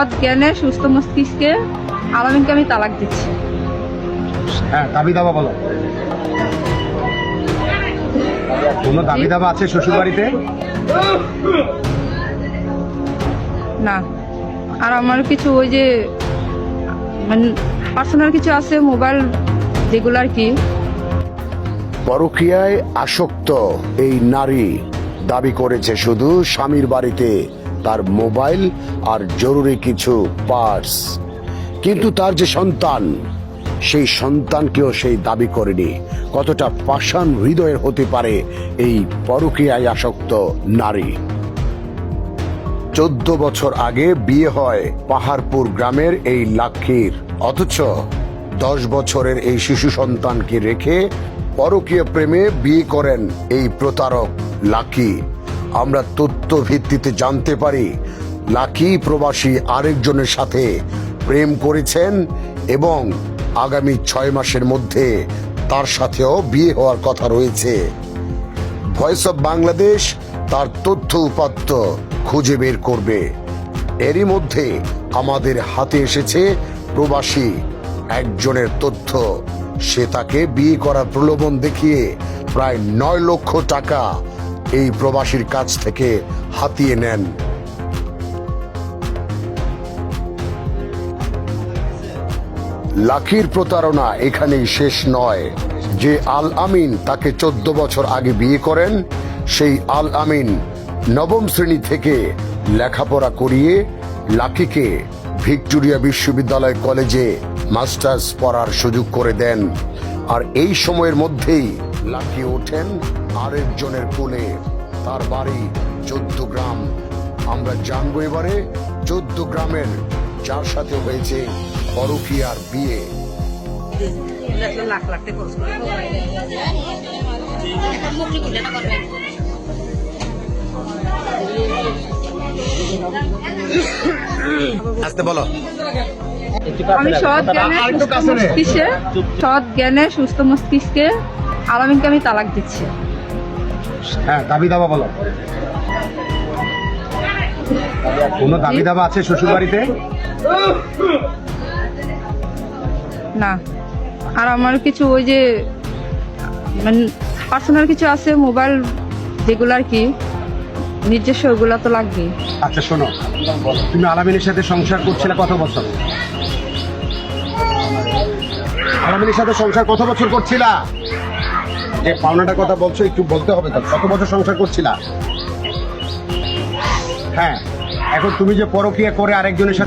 সৎ জ্ঞানে সুস্থ মস্তিষ্কে আলামিনকে আমি তালাক দিচ্ছি। হ্যাঁ, দাবি দাবা বলো। কোনো দাবি দাবা আছে শ্বশুর বাড়িতে? না, আর আমার কিছু ওই যে মানে পার্সোনাল কিছু আছে, মোবাইল যেগুলো আর কি। পরকীয়ায় আসক্ত এই নারী দাবি করেছে শুধু স্বামীর বাড়িতে তার মোবাইল আর জরুরি কিছু পার্স, কিন্তু তার যে সন্তান, সেই সন্তানকেও সেই দাবি করেনি। কতটা পাষাণ হৃদয়ের হতে পারে এই পরকীয়ায় আসক্ত নারী। 14 বছর আগে বিয়ে হয় পাহাড়পুর গ্রামের এই লাক্ষীর, অথচ 10 বছরের এই শিশু সন্তানকে রেখে পরকীয় প্রেমে বিয়ে করেন এই প্রতারক লাকি। আমরা তথ্য ভিত্তিতে জানতে পারি লাকি প্রবাসী আরেকজনের সাথে প্রেম করেছেন এবং আগামী 6 মাসের মধ্যে তার সাথেও বিয়ে হওয়ার কথা রয়েছে। ভয়েস অব বাংলাদেশ তার তথ্য উপাত্ত খুঁজে বের করবে। এরই মধ্যে আমাদের হাতে এসেছে প্রবাসী একজনের তথ্য। সে তাকে বিয়ে করার প্রলোভন দেখিয়ে প্রায় 9 লক্ষ টাকা এই প্রবাসীর কাছ থেকে হাতিয়ে নেন। লাকির প্রতারণা এখানেই শেষ নয়। যে আল আমিন তাকে 14 বছর আগে বিয়ে করেন, সেই আল আমিন 9ম শ্রেণী থেকে লেখাপড়া করিয়ে লাকিকে ভিক্টোরিয়া বিশ্ববিদ্যালয় কলেজে মাস্টার্স পড়ার সুযোগ করে দেন। আর এই সময়ের মধ্যেই লাকি ওঠেন আরেকজনের কোলে। তার বাড়ি 14 গ্রাম। আমরা জানবো এবারে 14 গ্রামের যার সাথে হয়েছে পরকীয়ার বিয়ে। আসতে বলো। আমি সৎ জ্ঞানে সুস্থ মস্তিষ্কে আলামিনকে আমি তালাক দিচ্ছি। হ্যাঁ, দাবি দাবা বলো। কোনো দাবি দাবা আছে শ্বশুর বাড়িতে? না, আর আমার কিছু ওই যে মানে পার্সোনাল কিছু আছে, মোবাইল যেগুলো আর কি নিজস্ব, ওগুলো তো লাগবে। আচ্ছা শোনো, তুমি আলামিনের সাথে সংসার করছিলে কত বছর? আলামিনের সাথে সংসার কত বছর করছিলা? যে পাওনাটার কথা বলছো একটু বলতে হবে তো, কত বছর সংসার করছিলা? হ্যাঁ, এখন তুমি যে পরকীয়া করে আরেকজনের সাথে